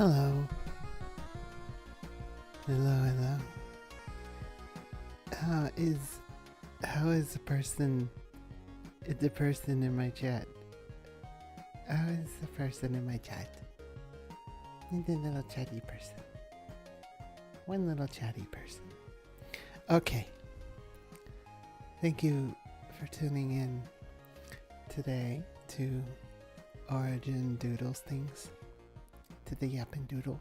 Hello. Hello. How is how is the person in my chat? How is the person in my chat? The little chatty person. One little chatty person. Okay. Thank you for tuning in today to Origin Doodles things. To the Yap and Doodle.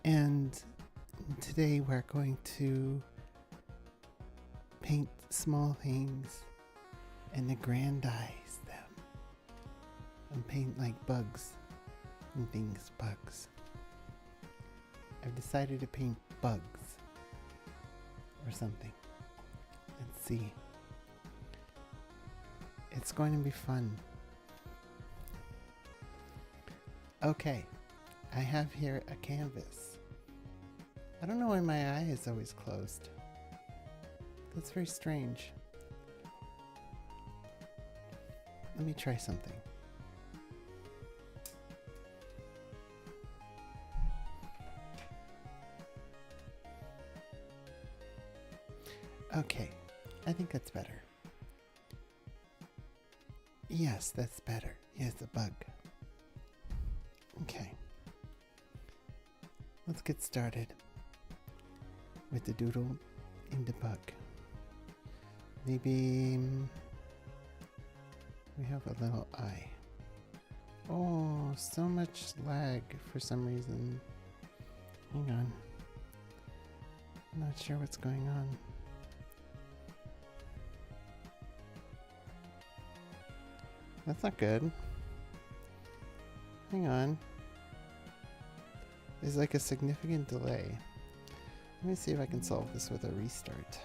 And today we're going to paint small things and aggrandize them. And paint like bugs and things, bugs. I've decided to paint bugs or something. Let's see. It's going to be fun. Okay, I have here a canvas. I don't know why my eye is always closed. That's very strange. Let me try something. Okay, I think that's better. Yes, that's better. Yes, a bug. Okay. Let's get started with the doodle in the bug. Maybe we have a little eye. Oh, so much lag for some reason. Hang on. I'm not sure what's going on. That's not good. Hang on. There's like a significant delay. Let me see if I can solve this with a restart.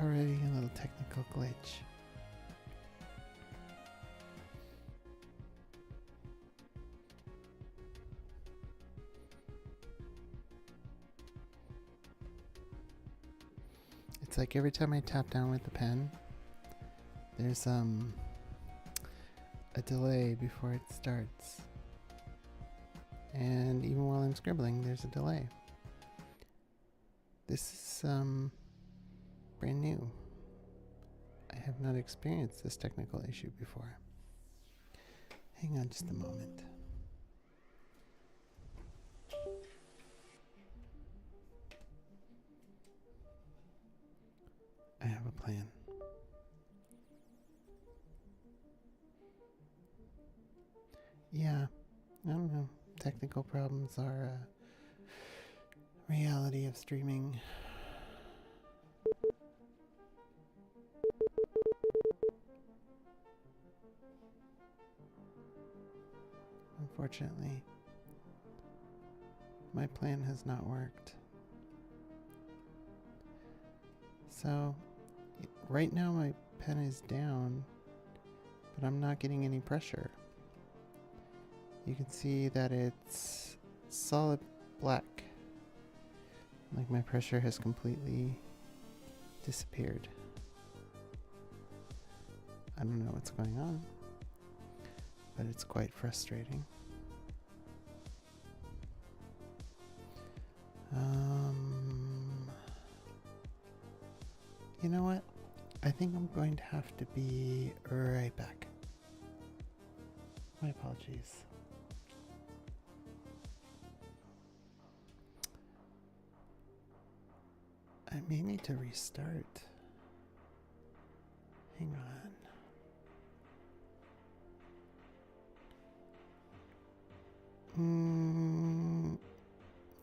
Already a little technical glitch. It's like every time I tap down with the pen, there's a delay before it starts. And even while I'm scribbling, there's a delay. This is brand new. I have not experienced this technical issue before. Hang on just a moment. I have a plan. Yeah, I don't know. Technical problems are a reality of streaming. Unfortunately, my plan has not worked. So, right now my pen is down, but I'm not getting any pressure. You can see that it's solid black. Like my pressure has completely disappeared. I don't know what's going on, but it's quite frustrating. You know what? I think I'm going to have to be right back. My apologies. I may need to restart. Hang on.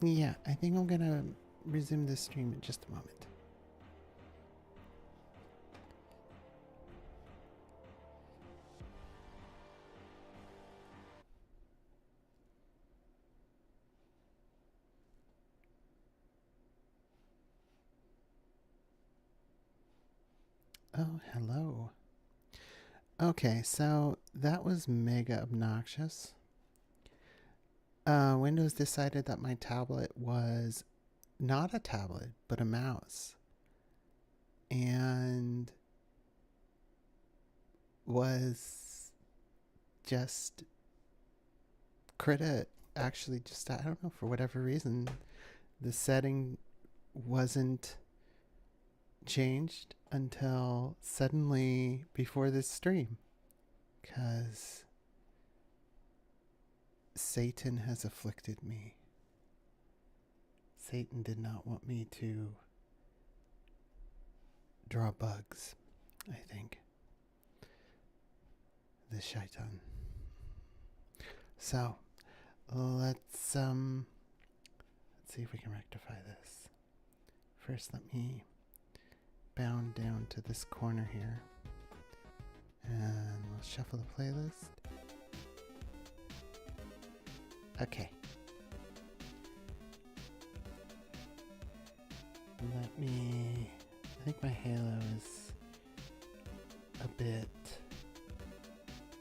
Yeah, I think I'm gonna resume this stream in just a moment. Oh, hello. Okay, so that was mega obnoxious. Windows decided that my tablet was not a tablet, but a mouse. And was just Krita actually just, I don't know, for whatever reason, the setting wasn't changed until suddenly before this stream. Because Satan has afflicted me. Satan did not want me to draw bugs, I think. The shaitan. So, let's see if we can rectify this. First, let me bound down to this corner here. And we'll shuffle the playlist. Okay. Let me... I think my halo is a bit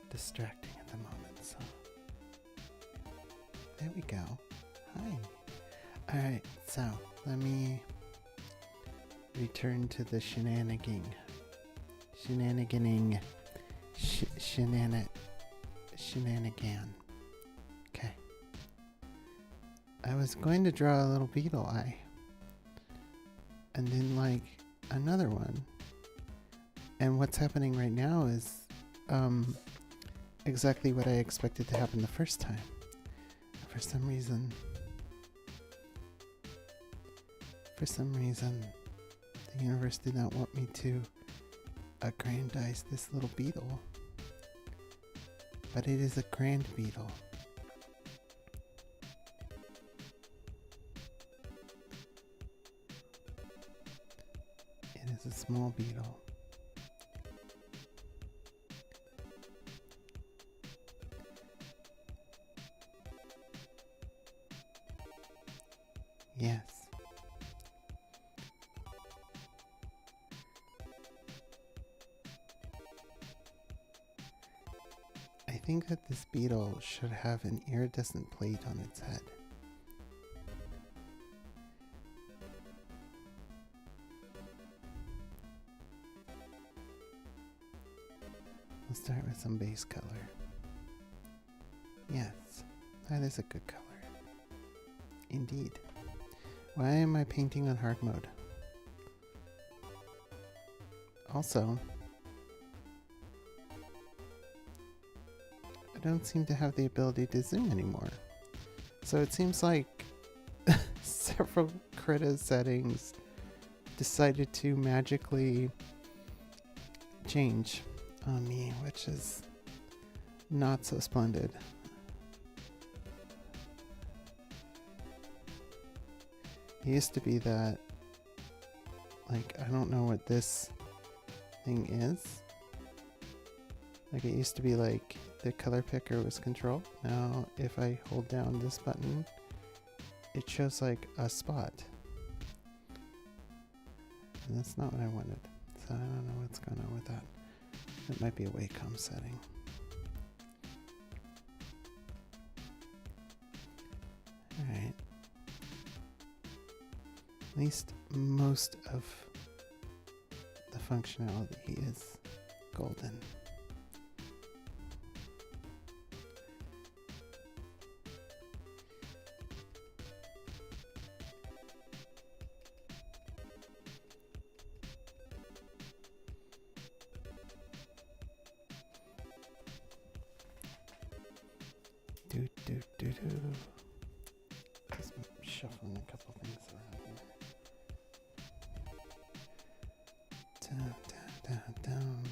distracting at the moment, so... There we go. Hi. Alright, so let me return to the shenaniganing. Shenanigan. Okay. I was going to draw a little beetle eye. And then like another one. And what's happening right now is exactly what I expected to happen the first time. For some reason, the universe did not want me to aggrandize this little beetle. But it is a grand beetle. It is a small beetle. Yes. I think that this beetle should have an iridescent plate on its head. We'll start with some base color. Yes, that is a good color. Indeed. Why am I painting on hard mode? Also, I don't seem to have the ability to zoom anymore. So it seems like several Krita settings decided to magically change on me, which is not so splendid. It used to be that, like, I don't know what this thing is. Like, it used to be like the color picker was control. Now, if I hold down this button, it shows like a spot. And that's not what I wanted. So I don't know what's going on with that. It might be a Wacom setting. Alright. At least most of the functionality is golden. Just shuffling a couple things around here. Dun, dun, dun, dun.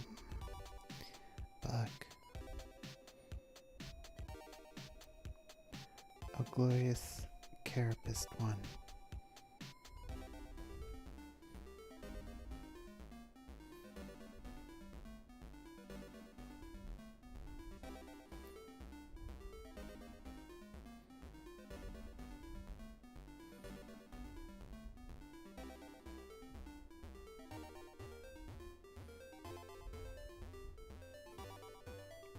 Buck. A glorious carapist one.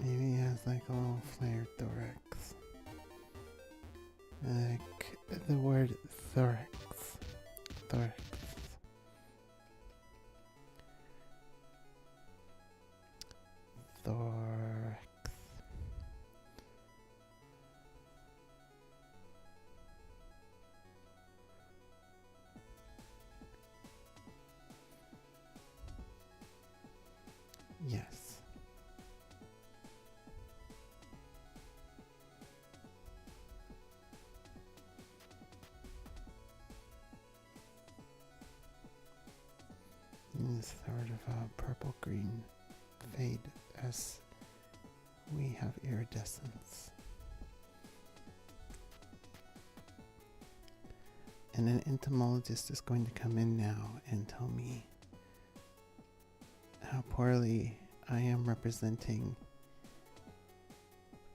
Maybe he has like a little flared thorax. Like the word thorax. Thorax. Thorax. this sort of purple-green fade as we have iridescence. And an entomologist is going to come in now and tell me how poorly I am representing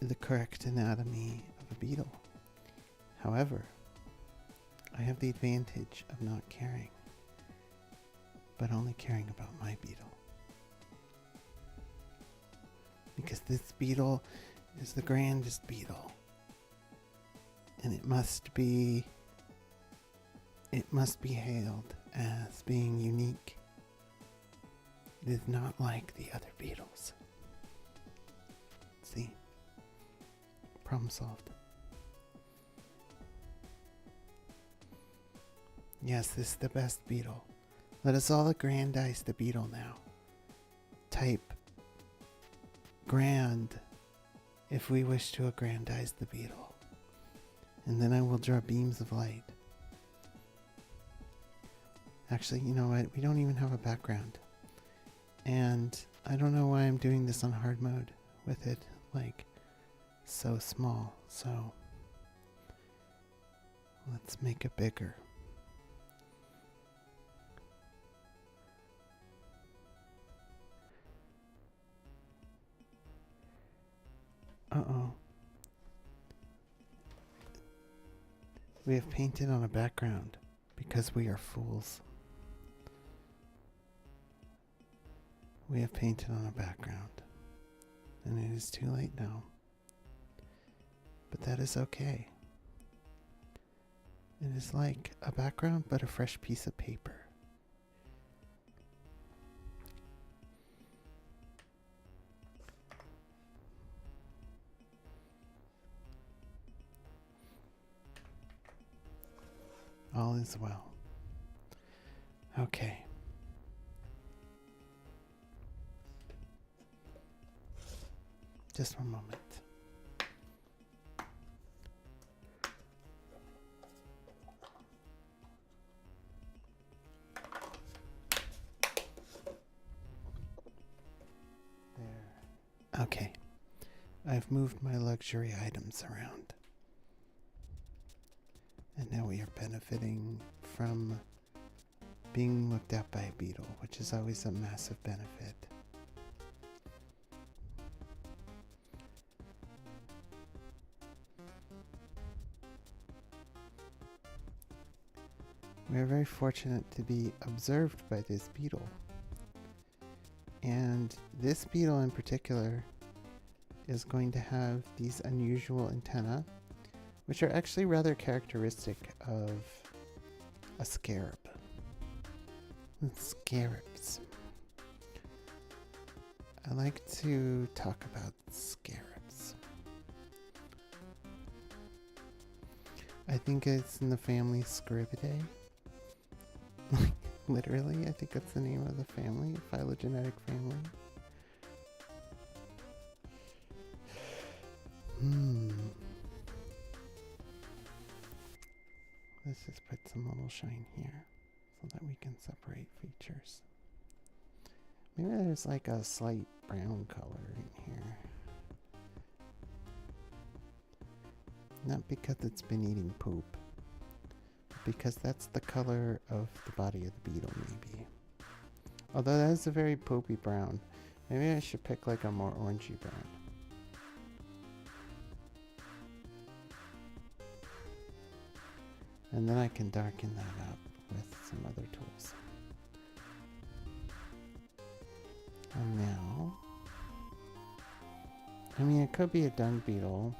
the correct anatomy of a beetle. However, I have the advantage of not caring, but only caring about my beetle. Because this beetle is the grandest beetle. And it must be hailed as being unique. It is not like the other beetles. See? Problem solved. Yes, this is the best beetle. Let us all aggrandize the beetle now. Type grand if we wish to aggrandize the beetle. And then I will draw beams of light. Actually, you know what? We don't even have a background. And I don't know why I'm doing this on hard mode with it, like, so small. So let's make it bigger. Uh-oh. We have painted on a background because we are fools. We have painted on a background, and it is too late now. But that is okay. It is like a background, but a fresh piece of paper. All is well. Okay. Just one moment. There. Okay. I've moved my luxury items around. And now we are benefiting from being looked at by a beetle, which is always a massive benefit. We are very fortunate to be observed by this beetle. And this beetle in particular is going to have these unusual antennae, which are actually rather characteristic of a scarab. Scarabs. I like to talk about scarabs. I think it's in the family Scribidae. Literally, I think that's the name of the family, phylogenetic family. Let's just put some little shine here so that we can separate features. Maybe there's like a slight brown color in here. Not because it's been eating poop, but because that's the color of the body of the beetle, maybe. Although that is a very poopy brown. Maybe I should pick like a more orangey brown. And then I can darken that up with some other tools. And now, I mean, it could be a dung beetle.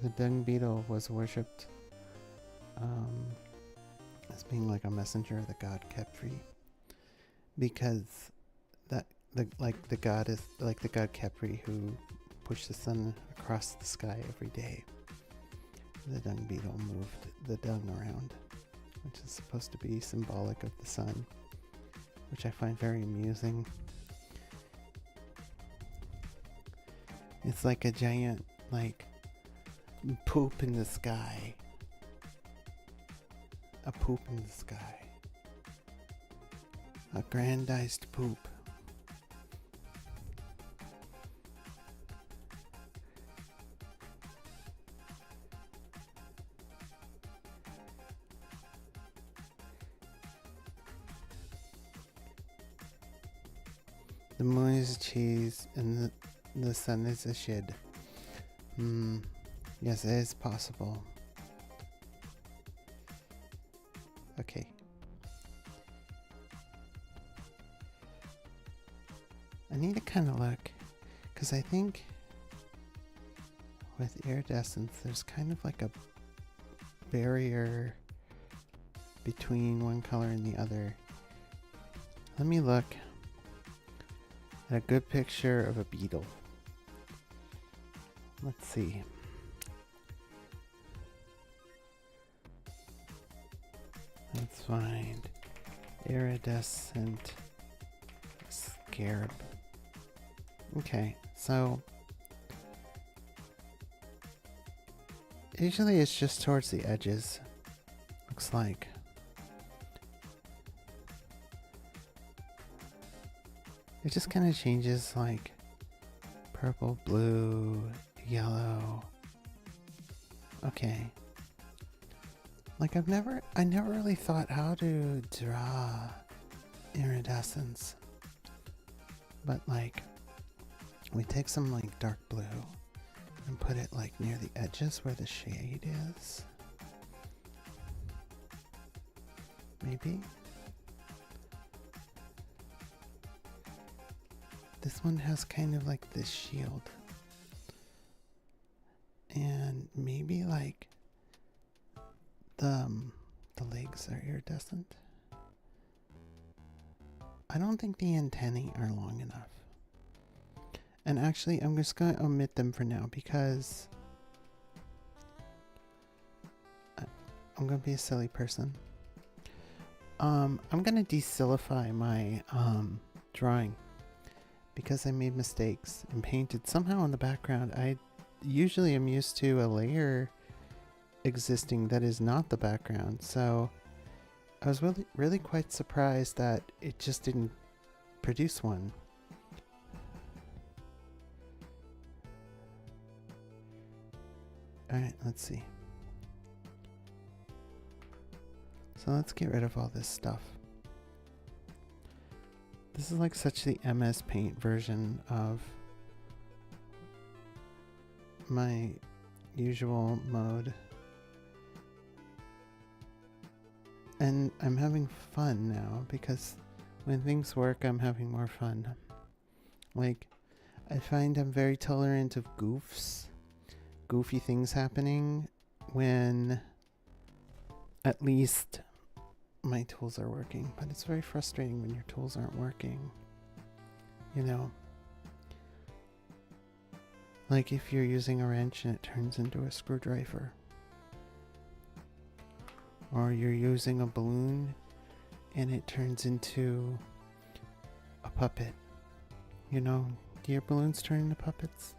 The dung beetle was worshipped as being like a messenger of the god Khepri, because the god Khepri who pushed the sun across the sky every day. The dung beetle moved the dung around, which is supposed to be symbolic of the sun, which I find very amusing. It's like a giant, like, poop in the sky. A poop in the sky. A grandized poop. The moon is a cheese and the sun is a shed. Yes, it is possible. Okay. I need to kind of look, because I think with iridescence there's kind of like a barrier between one color and the other. Let me look at a good picture of a beetle. Let's see. Let's find iridescent scarab. Okay, so usually it's just towards the edges, looks like. It just kind of changes, like purple, blue, yellow. Okay. Like I never really thought how to draw iridescence. But like, we take some like dark blue and put it like near the edges where the shade is. Maybe. This one has kind of like this shield. And maybe like the legs are iridescent. I don't think the antennae are long enough. And actually, I'm just going to omit them for now because I'm going to be a silly person. I'm going to desilify my drawing because I made mistakes and painted somehow in the background. I usually am used to a layer existing that is not the background, so I was really quite surprised that it just didn't produce one. Alright, let's see. So let's get rid of all this stuff. This is like such the MS Paint version of my usual mode. And I'm having fun now because when things work, I'm having more fun. Like, I find I'm very tolerant of goofy things happening when at least my tools are working. But it's very frustrating when your tools aren't working. You know? Like if you're using a wrench and it turns into a screwdriver. Or you're using a balloon and it turns into a puppet. You know, do your balloons turn into puppets?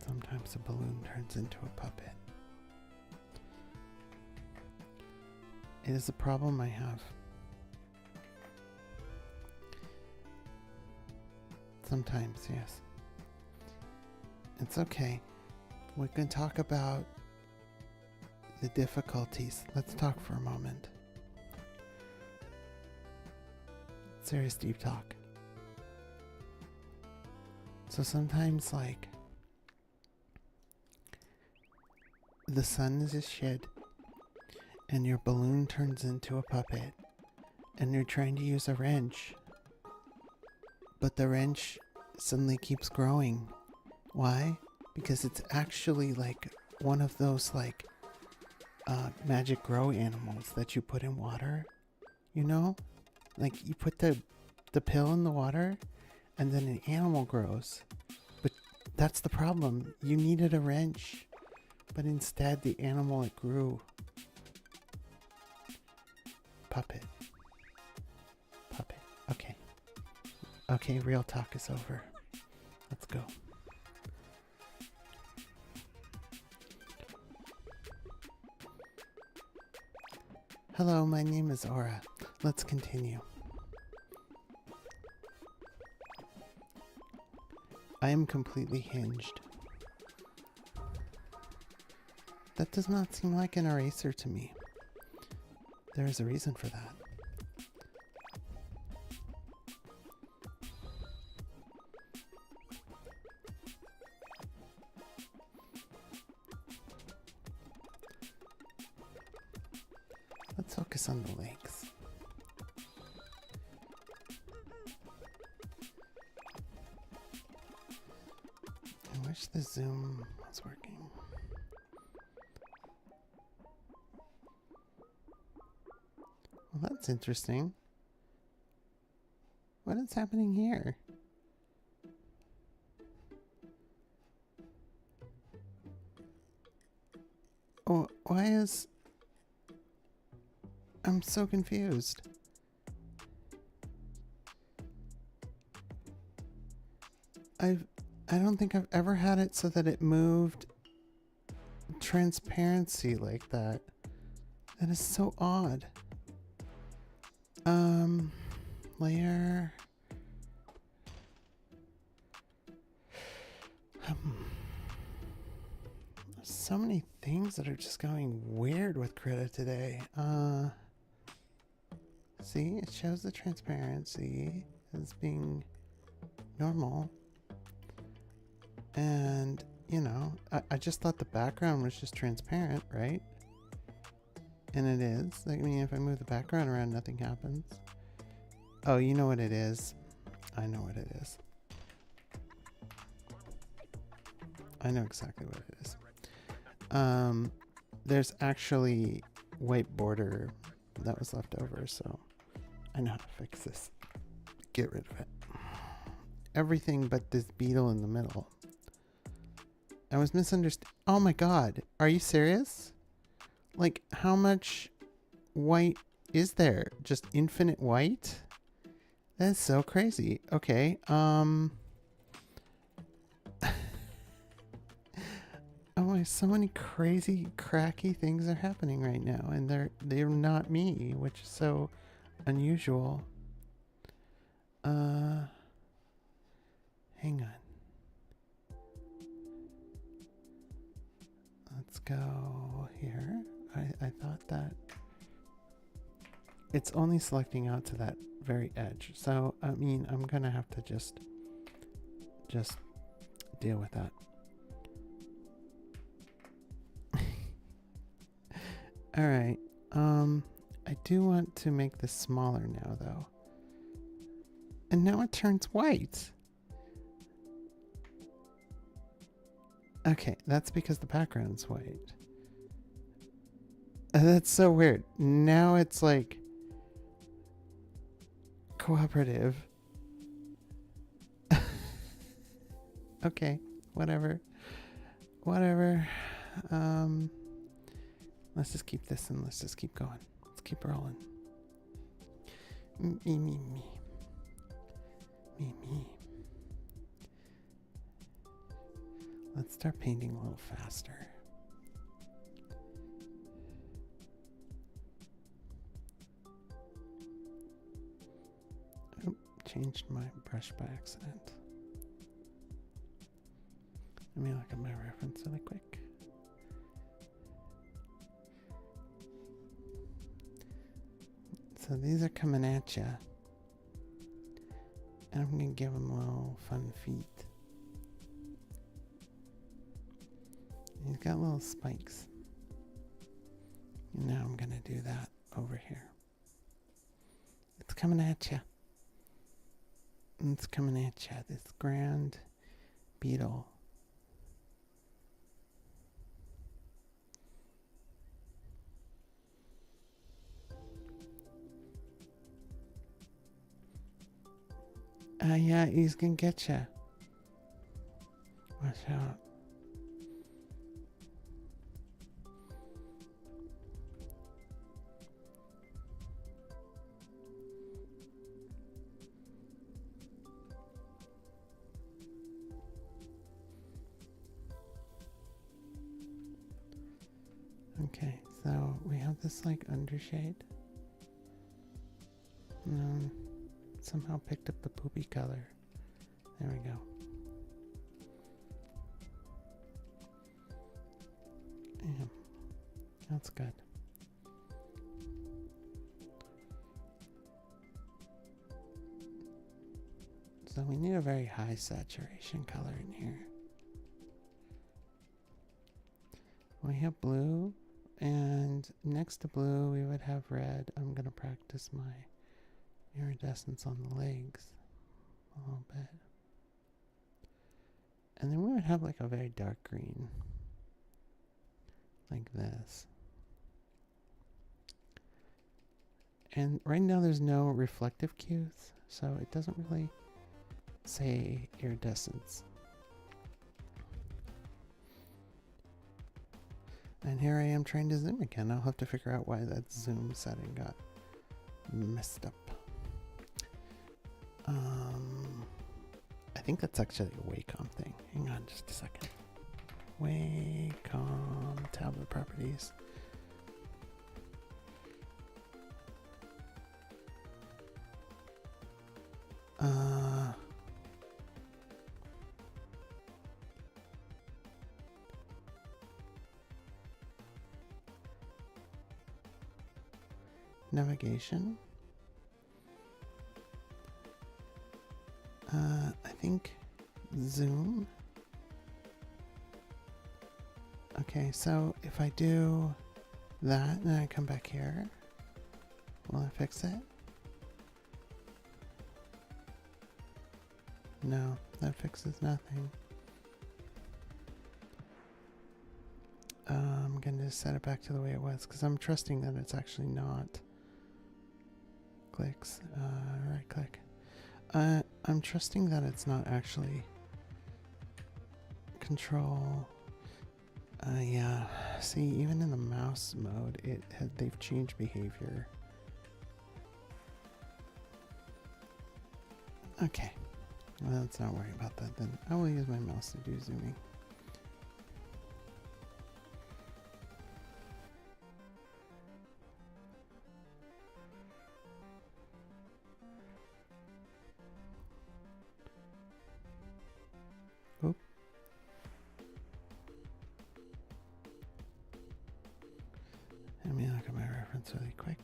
Sometimes a balloon turns into a puppet. It is a problem I have. Sometimes, yes. It's okay. We can talk about the difficulties. Let's talk for a moment. Serious deep talk. So sometimes, like, the sun is a shed and your balloon turns into a puppet and you're trying to use a wrench, but the wrench suddenly keeps growing. Why? Because it's actually like one of those like magic grow animals that you put in water, you know? Like you put the pill in the water and then an animal grows. But that's the problem. You needed a wrench, but instead the animal it grew. Puppet. Okay. Okay, real talk is over. Let's go. Hello, my name is Aura. Let's continue. I am completely hinged. That does not seem like an eraser to me. There is a reason for that. Let's focus on the legs. I wish the zoom was working. Well, that's interesting. What is happening here? Oh, why is... I'm so confused. I don't think I've ever had it so that it moved transparency like that. That is so odd. Layer. So many things that are just going weird with Krita today. See, it shows the transparency as being normal. And, you know, I just thought the background was just transparent, right? And it is. I mean, if I move the background around, nothing happens. Oh, you know what it is? I know what it is. I know exactly what it is. There's actually white border that was left over, so I know how to fix this. Get rid of it. Everything but this beetle in the middle. I was misunderstood. Oh my god. Are you serious? Like, how much white is there? Just infinite white? That's so crazy. Okay, oh my, so many crazy, cracky things are happening right now, and they're not me, which is so unusual. Hang on. Let's go here. I thought that it's only selecting out to that very edge. So, I mean, I'm gonna have to just deal with that. All right. I do want to make this smaller now, though. And now it turns white. Okay, that's because the background's white. That's so weird. Now it's like cooperative. Okay, whatever. Whatever. Let's just keep this and let's just keep going. Let's keep rolling. Me. Let's start painting a little faster. Oh, changed my brush by accident. Let me look at my reference really quick. So these are coming at you. And I'm going to give them little fun feet. He's got little spikes. And now I'm going to do that over here. It's coming at you. It's coming at you. This grand beetle. Yeah, he's gonna get you. Watch out. Okay, so we have this like undershade. Somehow picked up the poopy color. There we go. Yeah, that's good. So we need a very high saturation color in here. We have blue, and next to blue we would have red. I'm going to practice my iridescence on the legs a little bit. And then we would have like a very dark green, like this. And right now there's no reflective cues, so it doesn't really say iridescence. And here I am trying to zoom again. I'll have to figure out why that zoom setting got messed up. I think that's actually a Wacom thing. Hang on just a second. Wacom tablet properties. Navigation. I think zoom. Okay, so if I do that and I come back here, will it fix it? No, that fixes nothing. I'm going to set it back to the way it was because I'm trusting that it's actually not clicks. Right click. I'm trusting that it's not actually control. Yeah. See, even in the mouse mode, they've changed behavior. Okay. Well, let's not worry about that then. I will use my mouse to do zooming. Oop. Let me look at my reference really quick.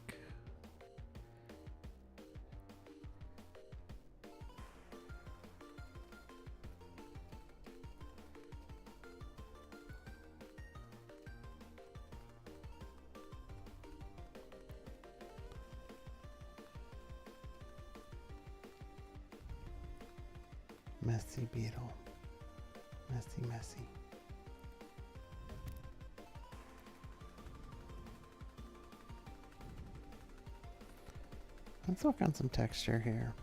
Messy beetle. Messy, messy. Let's work on some texture here.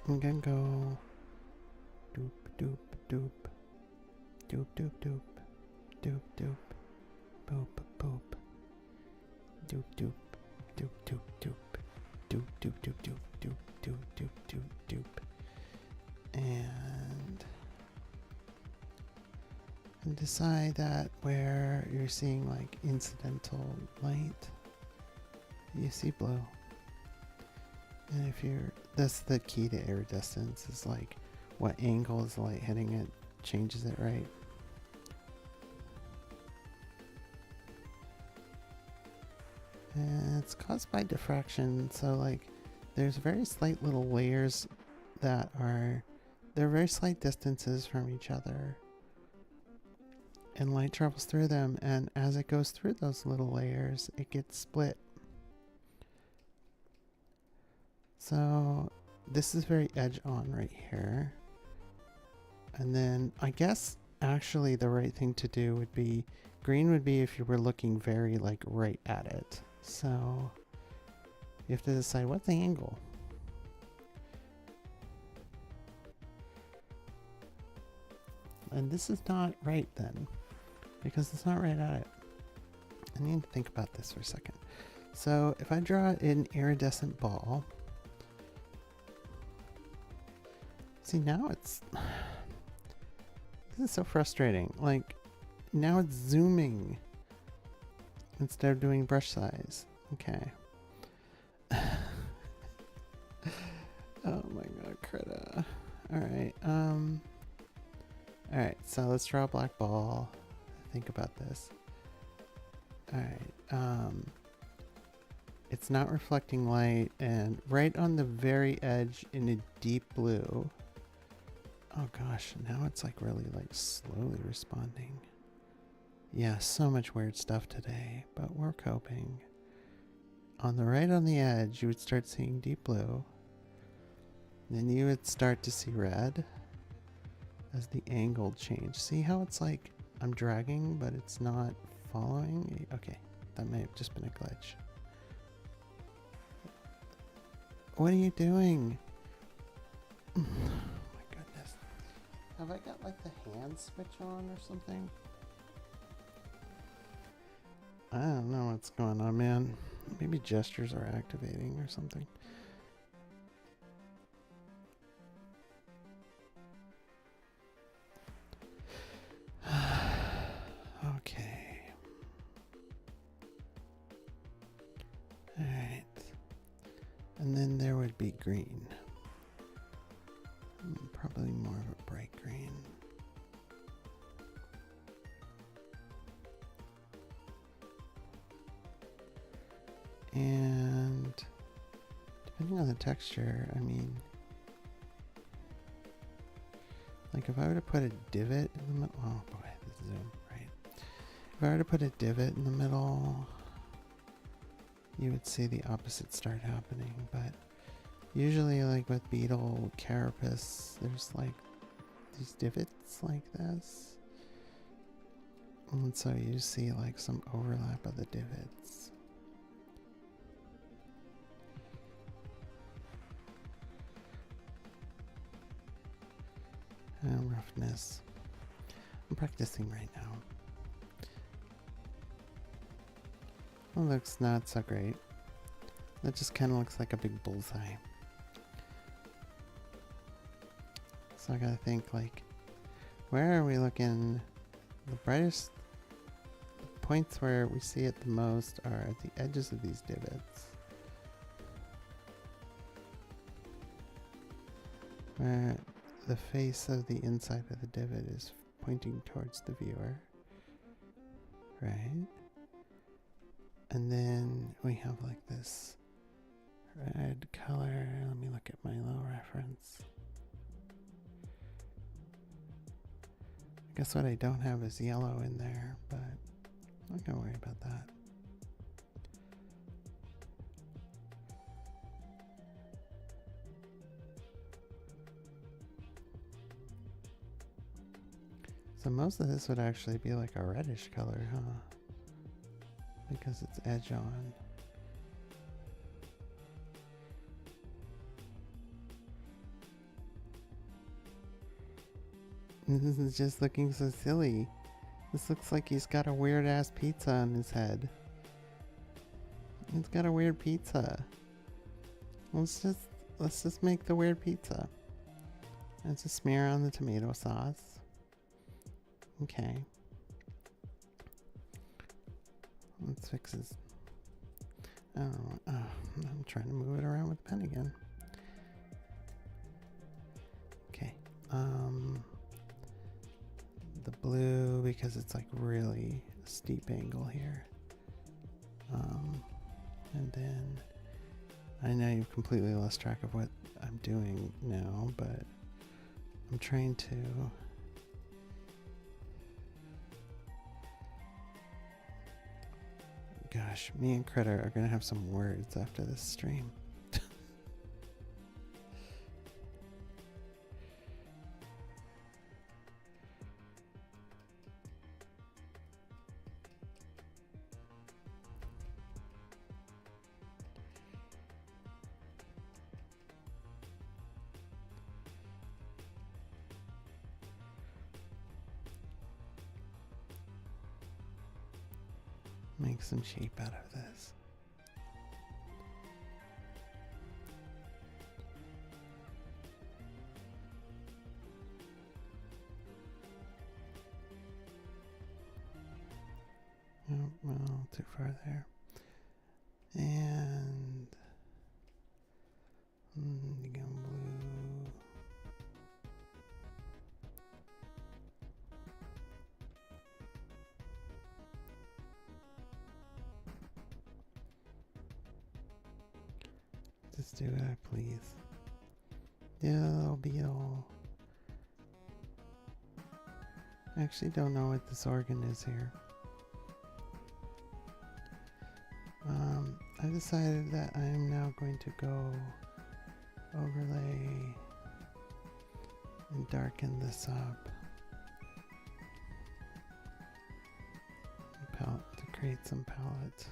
I'm gonna go doop, doop, doop, doop, doop, doop, doop, doop, boop, boop, doop, doop, doop, doop, doop, doop, doop, doop, doop, doop, doop, doop, doop, doop, and decide that where you're seeing like incidental light, you see blue. And if you're, that's the key to iridescence, is like what angle is the light hitting it changes it, right? And it's caused by diffraction, so like there's very slight little layers that are, they're very slight distances from each other, and light travels through them, and as it goes through those little layers it gets split. So this is very edge on right here. And then I guess actually the right thing to do would be, green would be if you were looking very like right at it. So you have to decide what's the angle. And this is not right then, because it's not right at it. I need to think about this for a second. So if I draw an iridescent ball, see now it's, this is so frustrating. Like now it's zooming instead of doing brush size. Okay. Oh my god, Krita. Alright, alright, so let's draw a black ball. Think about this. Alright, it's not reflecting light, and right on the very edge in a deep blue. Oh gosh, now it's like really like slowly responding. Yeah, so much weird stuff today, but we're coping. On the right on the edge, you would start seeing deep blue. Then you would start to see red as the angle changed. See how it's like I'm dragging, but it's not following? Okay, that may have just been a glitch. What are you doing? Oh my goodness. Have I got like the hand switch on or something? I don't know what's going on, man. Maybe gestures are activating or something. Okay. Alright. And then there would be green. Probably more of a bright green. And depending on the texture, I mean, like if I were to put a divot in the middle, oh boy, the zoom, right? If I were to put a divot in the middle, you would see the opposite start happening. But usually like with beetle carapace, there's like these divots like this. And so you see like some overlap of the divots. And roughness. I'm practicing right now. Well, looks not so great. That just kind of looks like a big bullseye. So I gotta think like, where are we looking? The brightest points where we see it the most are at the edges of these divots. Where the face of the inside of the divot is pointing towards the viewer. Right? And then we have like this red color. Let me look at my little reference. I guess what I don't have is yellow in there, but I'm not gonna worry about that. So most of this would actually be like a reddish color, huh? Because it's edge on. This is just looking so silly. This looks like he's got a weird ass pizza on his head. He's got a weird pizza. Let's just make the weird pizza. Let's just smear on the tomato sauce. Okay. Let's fix his. I don't know. Oh, I'm trying to move it around with the pen again. Okay. The blue, because it's like really a steep angle here. And then I know you've completely lost track of what I'm doing now, but I'm trying to gosh, me and Critter are gonna have some words after this stream. Make some shape out of this. Oh, well, too far there. And again, blue. Just do what I please. Little beetle. I actually don't know what this organ is here. I decided that I am now going to go overlay and darken this up. Palette to create some palette.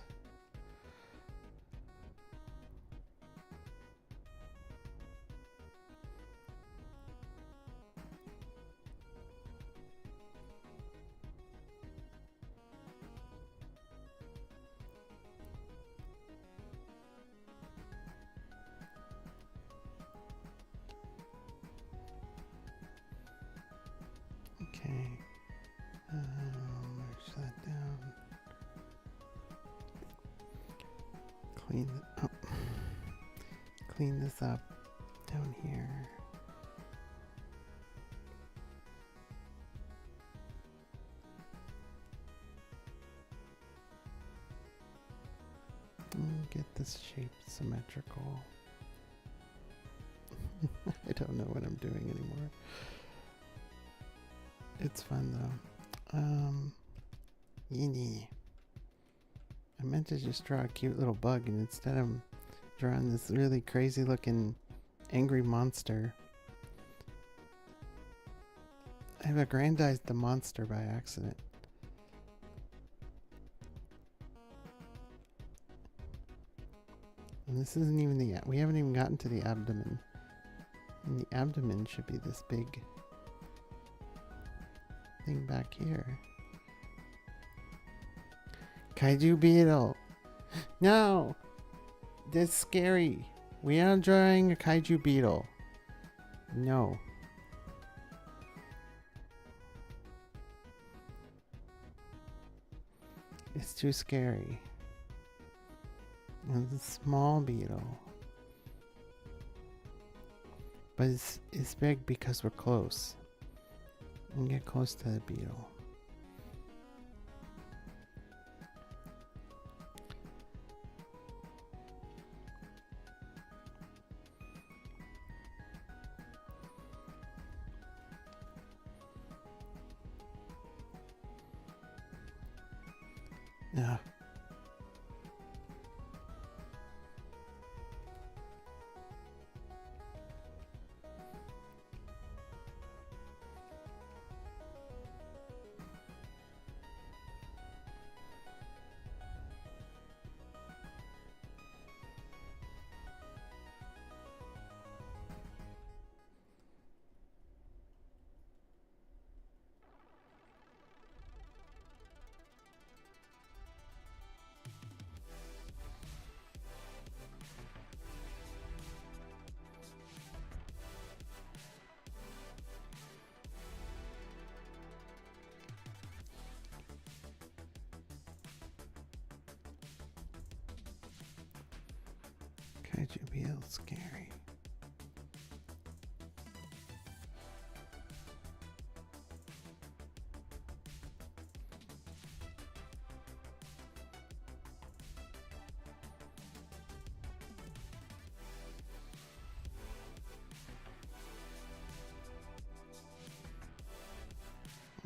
Okay, merge that down. Clean this up down here. Get this shape symmetrical. I don't know what I'm doing anymore. It's fun though. Yee. I meant to just draw a cute little bug, and instead I'm drawing this really crazy looking angry monster. I've aggrandized the monster by accident. And this isn't even we haven't even gotten to the abdomen. And the abdomen should be this big thing back here. Kaiju beetle. No! That's scary. We are drawing a kaiju beetle. No. It's too scary. It's a small beetle. But it's big because we're close. We get close to the beetle. Yeah. Kaiju beetle scary.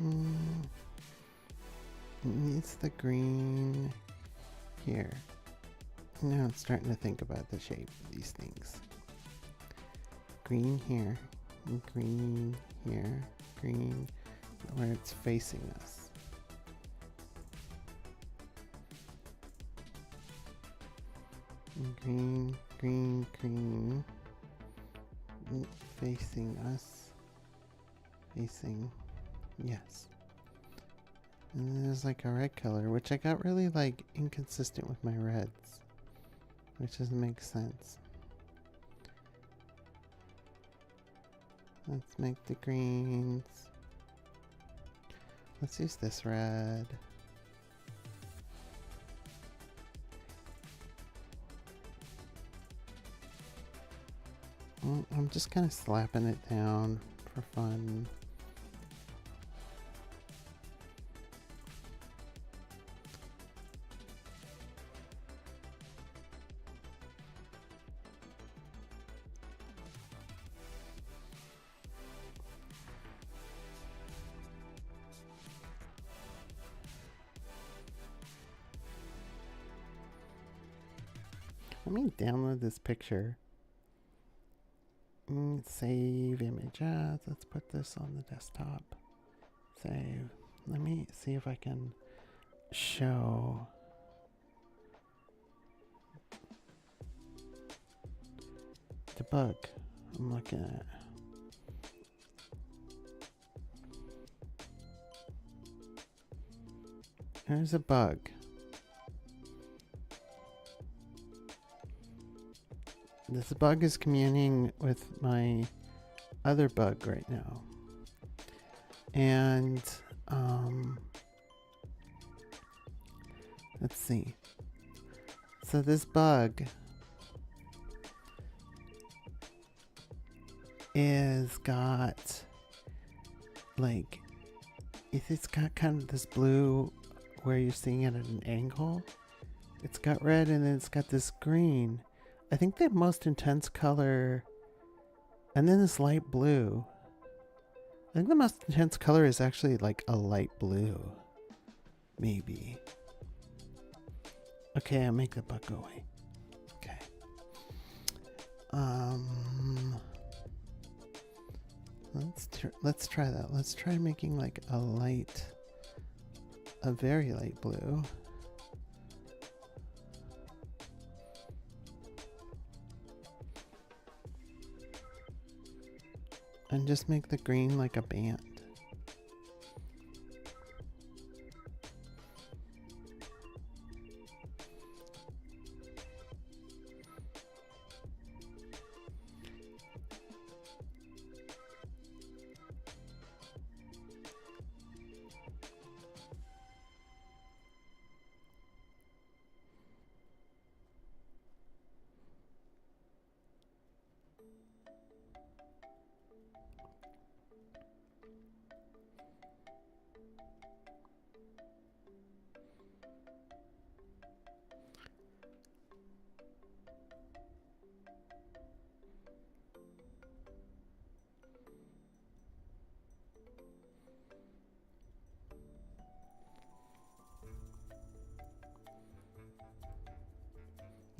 It needs the green here. Now I'm starting to think about the shape of these things. Green here, and green here, green where it's facing us. And green, green, green, facing us, facing, yes. And then there's like a red color, which I got really like inconsistent with my reds, which doesn't make sense. Let's make the greens. Let's use this red. I'm just kind of slapping it down for fun. Let me download this picture. Save image as. Let's put this on the desktop. Save. Let me see if I can show. The bug I'm looking at. There's a bug. This bug is communing with my other bug right now. And let's see. So this bug is got like, it's got kind of this blue where you're seeing it at an angle. It's got red and then it's got this green. I think the most intense color, and then this light blue. I think the most intense color is actually like a light blue. Maybe. Okay, I'll make the bug go away. Okay. Let's try that. Let's try making like a very light blue. And just make the green like a band.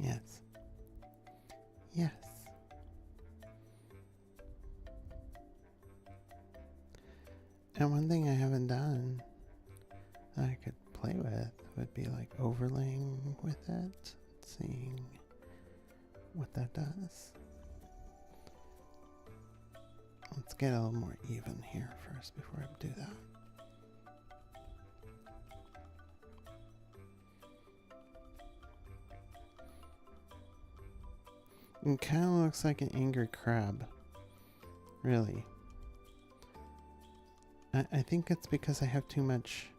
Yes. Yes. And one thing I haven't done that I could play with would be like overlaying with it, seeing what that does. Let's get a little more even here first before I do that. It kind of looks like an angry crab. Really. I think it's because I have too much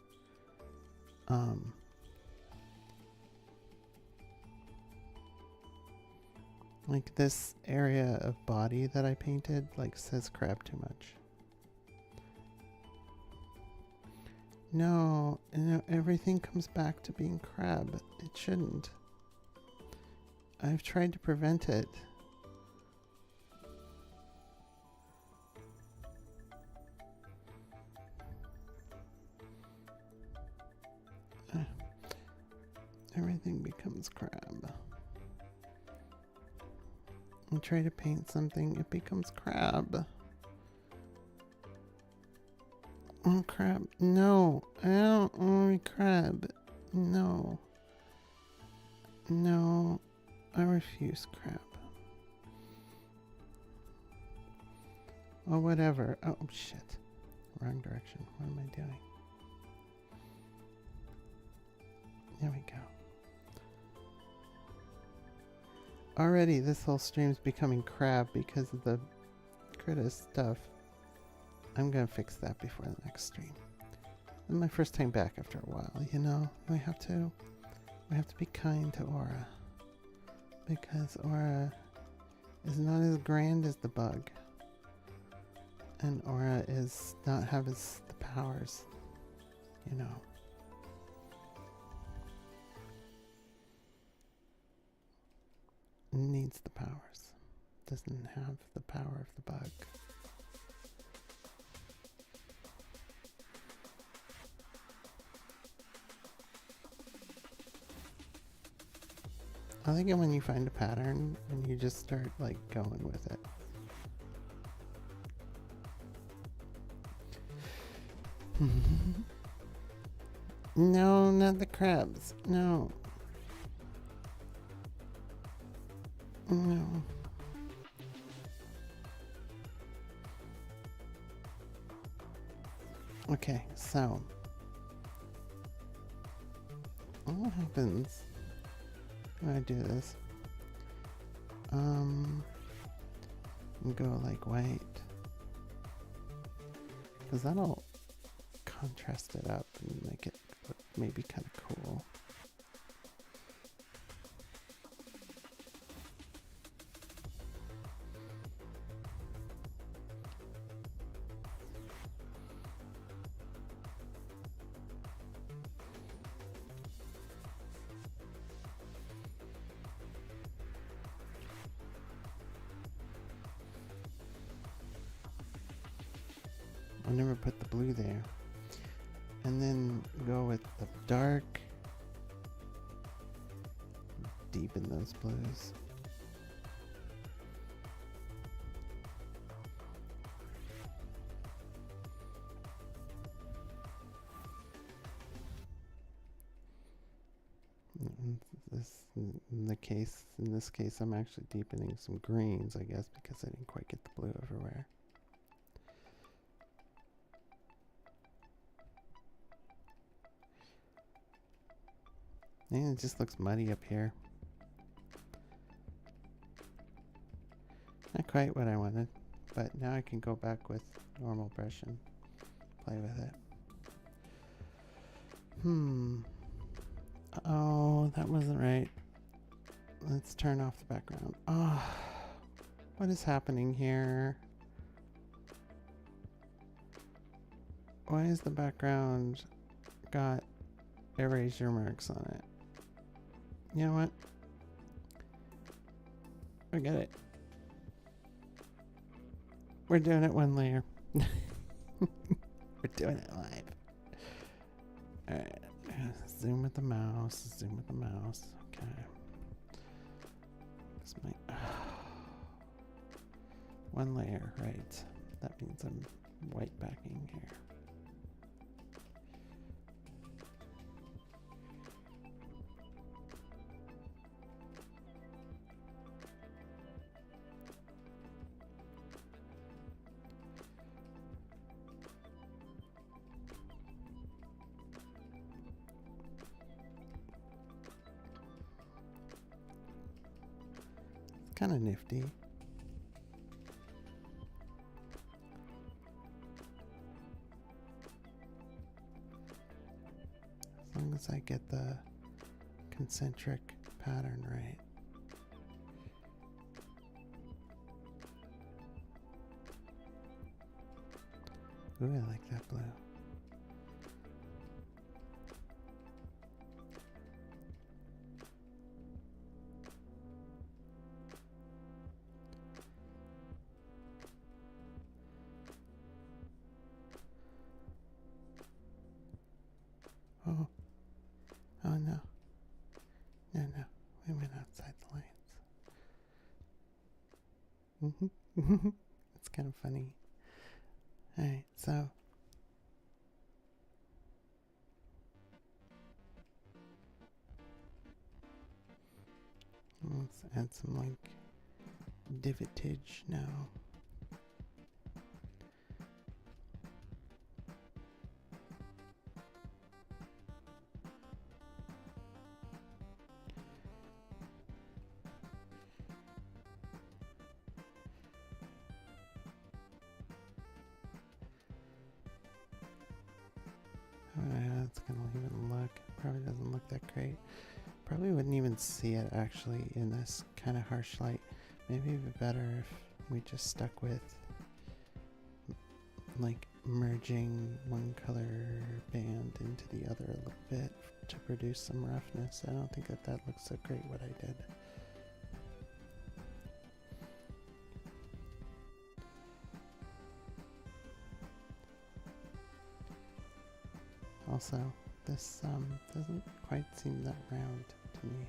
like this area of body that I painted like says crab too much. No, everything comes back to being crab. It shouldn't. I've tried to prevent it. Everything becomes crab. I try to paint something, it becomes crab. Oh, crab. No, I don't want crab. No. No, I refuse crab. Oh, whatever. Oh, shit. Wrong direction. What am I doing? There we go. Already, this whole stream's becoming crab because of the critter stuff. I'm gonna fix that before the next stream. This is my first time back after a while, you know? We have to be kind to Aura. Because Aura is not as grand as the bug. And Aura is not have the powers, you know. It needs the powers. Doesn't have the power of the bug. I like it when you find a pattern and you just start like going with it. No, not the crabs. No. No. Okay, so what happens when I do this? Go like white, because that'll contrast it up and make it look maybe kind of cool. I never put the blue there. And then go with the dark. Deepen those blues. In this case, I'm actually deepening some greens, I guess, because I didn't quite get the blue everywhere. And it just looks muddy up here. Not quite what I wanted, but now I can go back with normal brush and play with it. Oh, that wasn't right. Let's turn off the background. Oh, what is happening here? Why is the background got erasure marks on it? You know what? Forget it. We're doing it one layer. We're doing it live. Alright. Zoom with the mouse. Zoom with the mouse. Okay. This might. One layer, right. That means I'm white backing here. Kind of nifty. As long as I get the concentric pattern right. Ooh, I like that blue. Oh. Oh no. No, no. We went outside the lines. It's kind of funny. Alright, so. Let's add some like divotage now. It's gonna even look, probably doesn't look that great. Probably wouldn't even see it actually in this kind of harsh light, Maybe it'd be better if we just stuck with like merging one color band into the other a little bit to produce some roughness. I don't think that looks so great what I did. Also, this doesn't quite seem that round to me.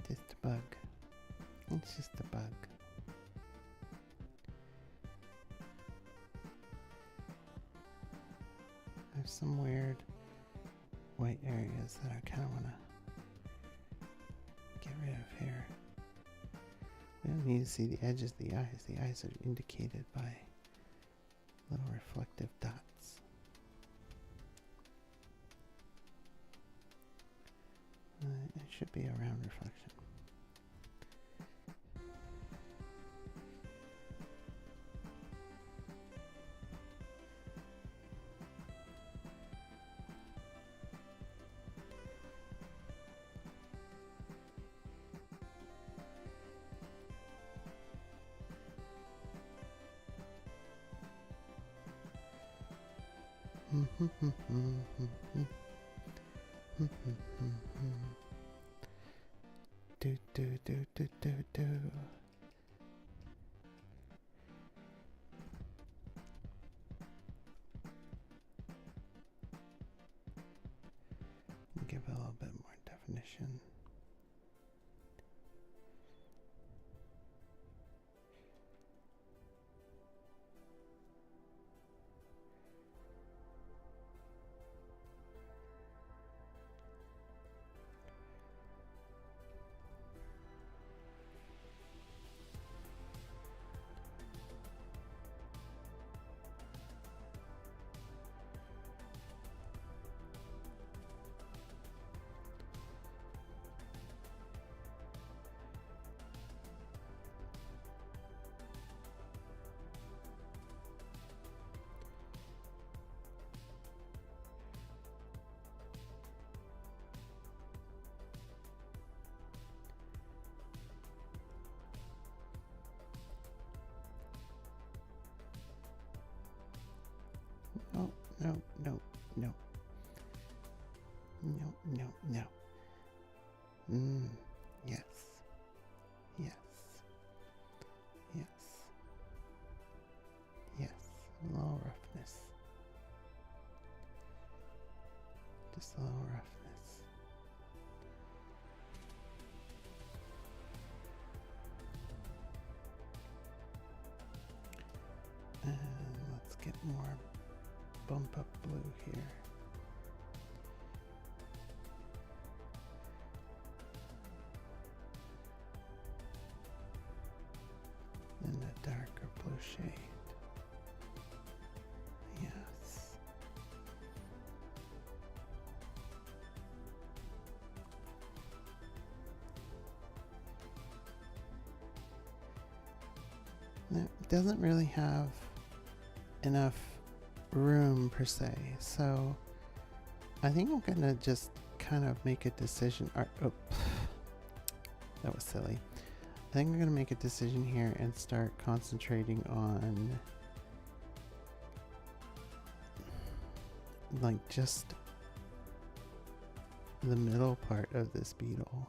Just a bug. It's just a bug. There's some weird white areas that I kind of want to get rid of here. We don't need to see the edges of the eyes. The eyes are indicated by little reflective dots. It should be a round reflection. Do do do do do do. Give it a little bit more definition. Oh, no, no, no. No, no, no. Yes. Yes. Yes. Yes. A little roughness. Just a little roughness. And let's get more bump up blue here. And a darker blue shade. Yes. Now, it doesn't really have enough room per se, so I think I'm gonna just kind of make a decision. Oh, that was silly. I think I'm gonna make a decision here and start concentrating on like just the middle part of this beetle.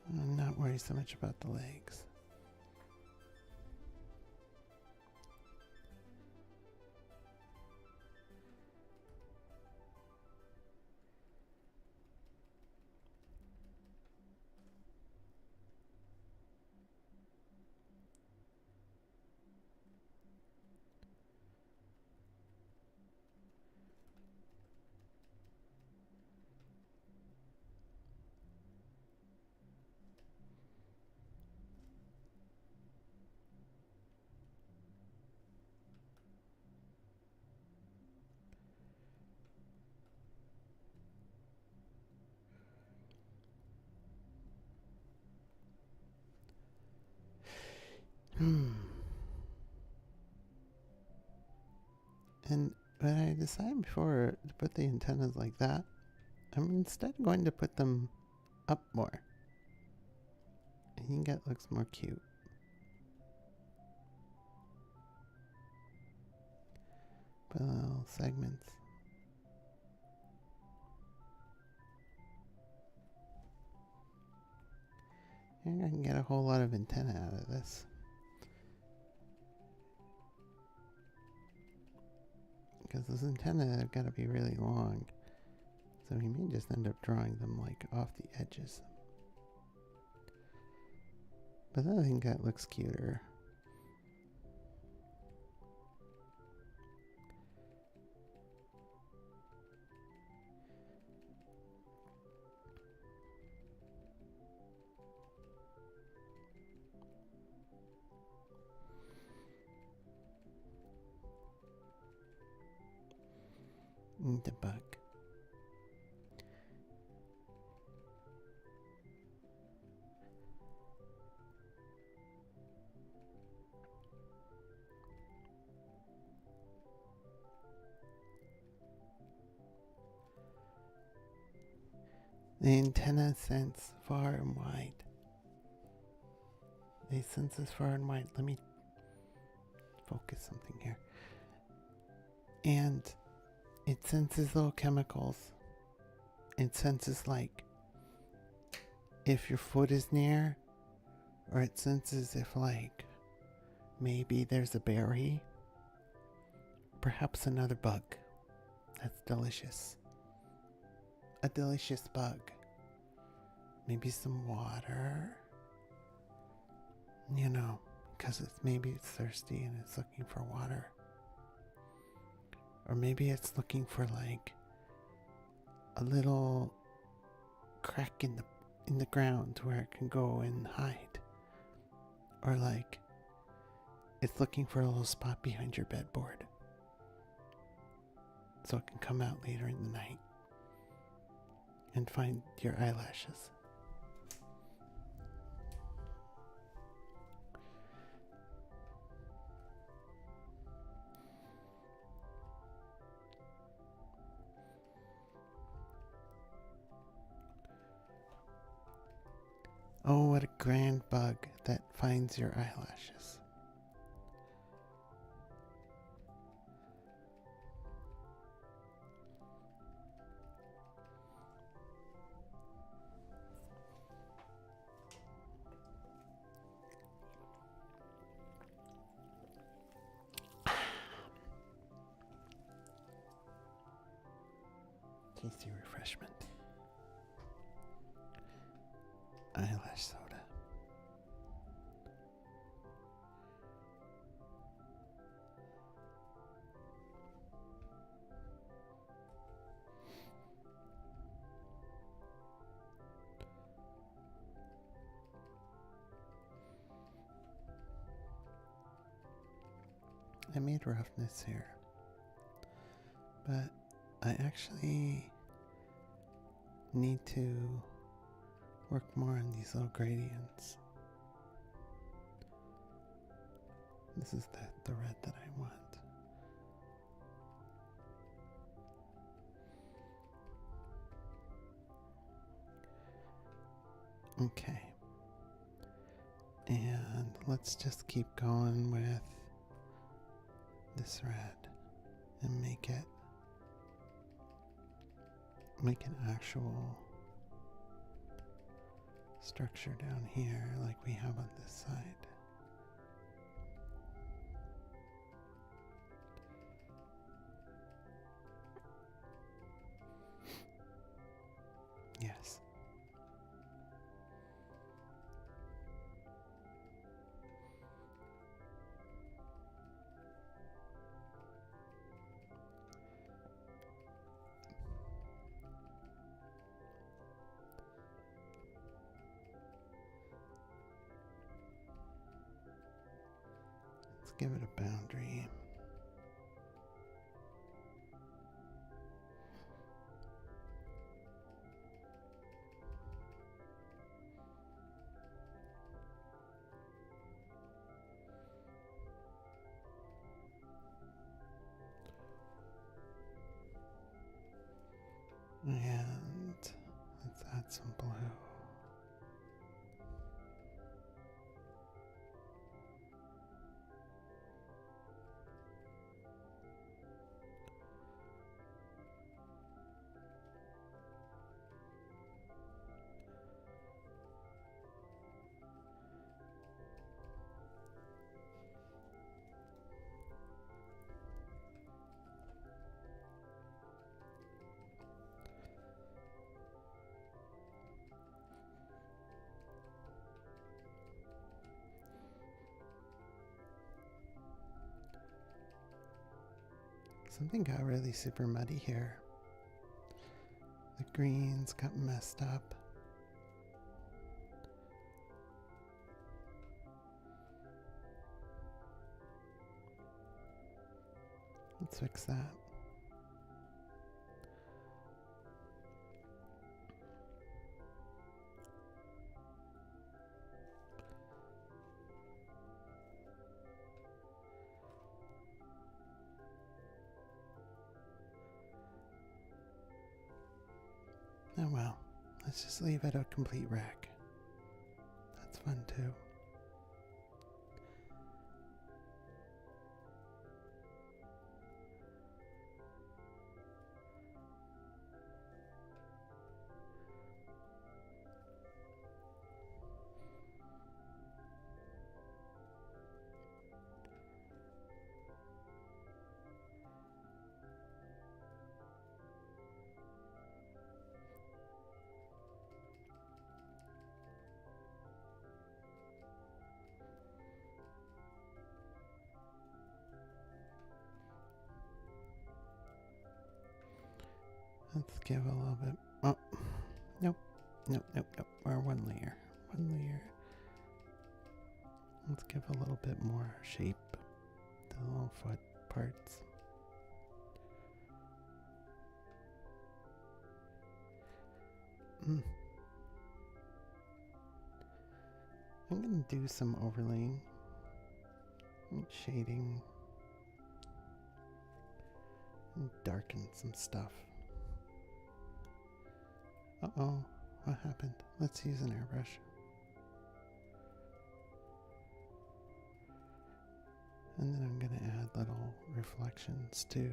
I'm not worried so much about the legs. And when I decided before to put the antennas like that, I'm instead going to put them up more. I think that looks more cute. Put little segments. I think I can get a whole lot of antenna out of this. Because those antennae have got to be really long. So we may just end up drawing them like off the edges. But I think that looks cuter. The bug. The antenna sense far and wide. They sense us far and wide. Let me focus something here. And it senses little chemicals. It senses like if your foot is near, or it senses if like maybe there's a berry, perhaps another bug. That's delicious. A delicious bug. Maybe some water. You know, because maybe it's thirsty and it's looking for water. Or maybe it's looking for like a little crack in the ground where it can go and hide. Or like it's looking for a little spot behind your bedboard so it can come out later in the night and find your eyelashes. Oh, what a grand bug that finds your eyelashes. Tasty refreshment. Eyelash soda. I made roughness here, but I actually need to work more on these little gradients. This is the red that I want. Okay. And let's just keep going with this red and make an actual structure down here like we have on this side. Yes. Let's give it a boundary. And let's add some blue. Something got really super muddy here. The greens got messed up. Let's fix that. Oh well, let's just leave it a complete wreck. That's fun too. Let's give a little bit. Oh, nope. We're one layer. Let's give a little bit more shape to the little foot parts. I'm going to do some overlaying, shading, and darken some stuff. Uh-oh, what happened? Let's use an airbrush. And then I'm going to add little reflections to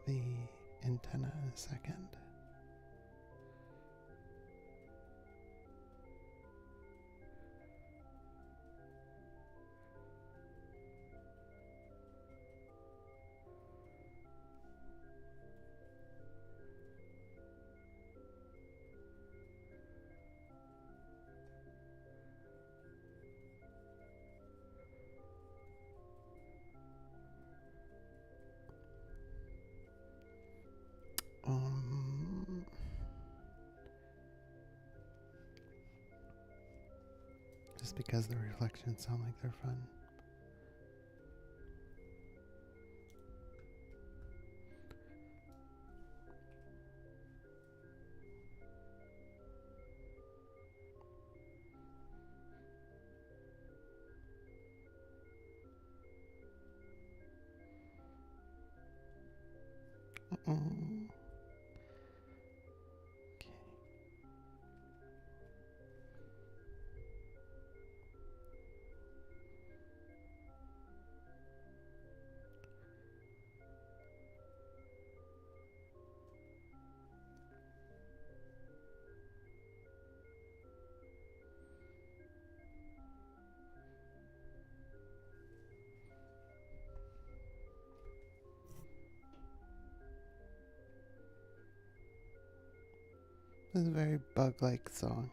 the antenna in a second. Just because the reflections sound like they're fun. Okay. This is a very bug-like song.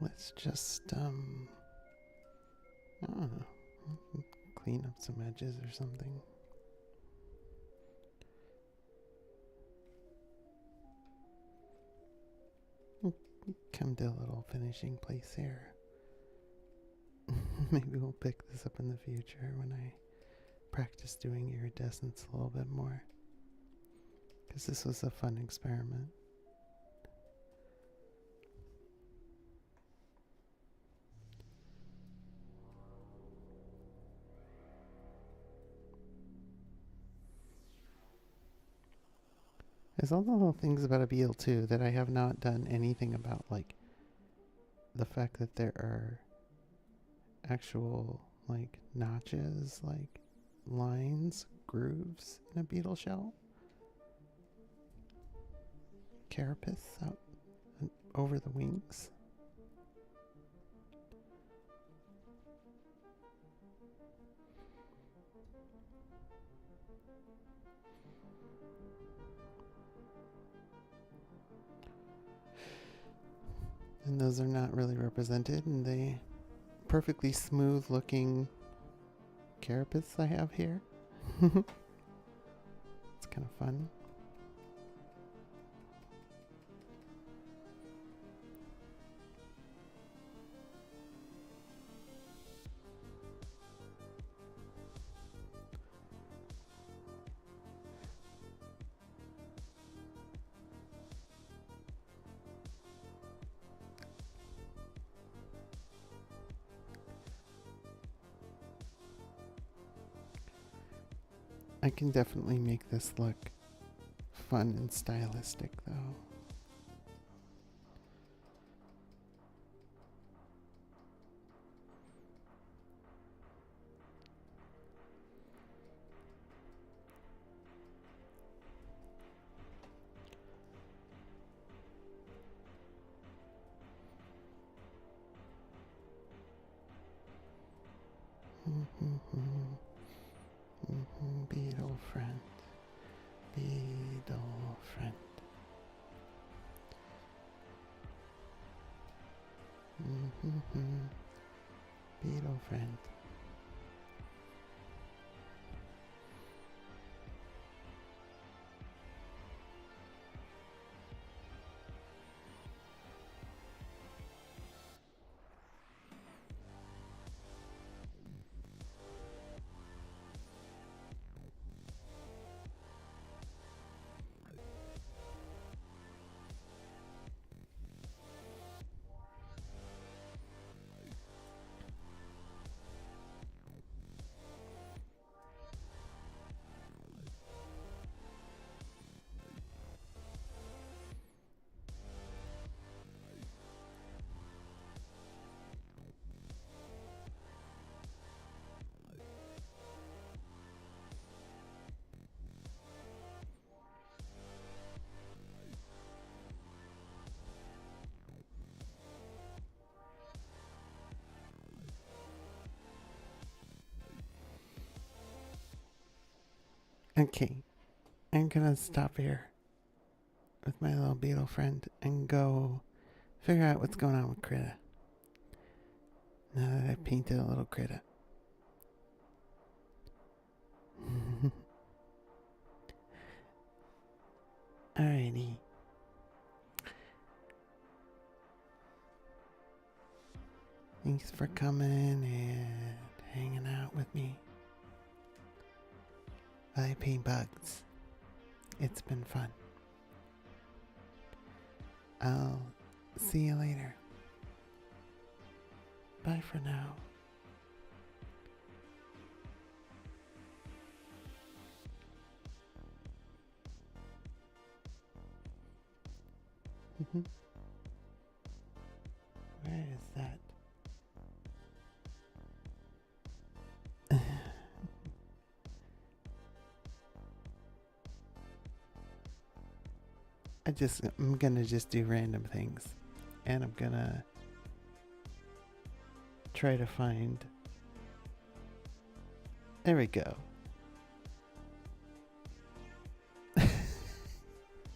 let's just, I don't know, clean up some edges or something. Come to a little finishing place here. Maybe we'll pick this up in the future when I practice doing iridescence a little bit more. Because this was a fun experiment. There's all the little things about a beetle too that I have not done anything about, like the fact that there are actual like notches, like lines, grooves in a beetle shell. Carapace out over the wings. And those are not really represented in the perfectly smooth looking carapace I have here. It's kind of fun. I can definitely make this look fun and stylistic though. Beetle friend. Beetle friend. Beetle friend. Okay, I'm gonna stop here with my little beetle friend and go figure out what's going on with Critta. Now that I painted a little Critta. Alrighty. Thanks for coming and hanging out with me. I paint bugs. It's been fun. I'll see you later. Bye for now. Where is that? I'm gonna just do random things. And I'm gonna try to find. There we go.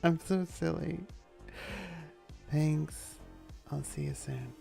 I'm so silly. Thanks. I'll see you soon.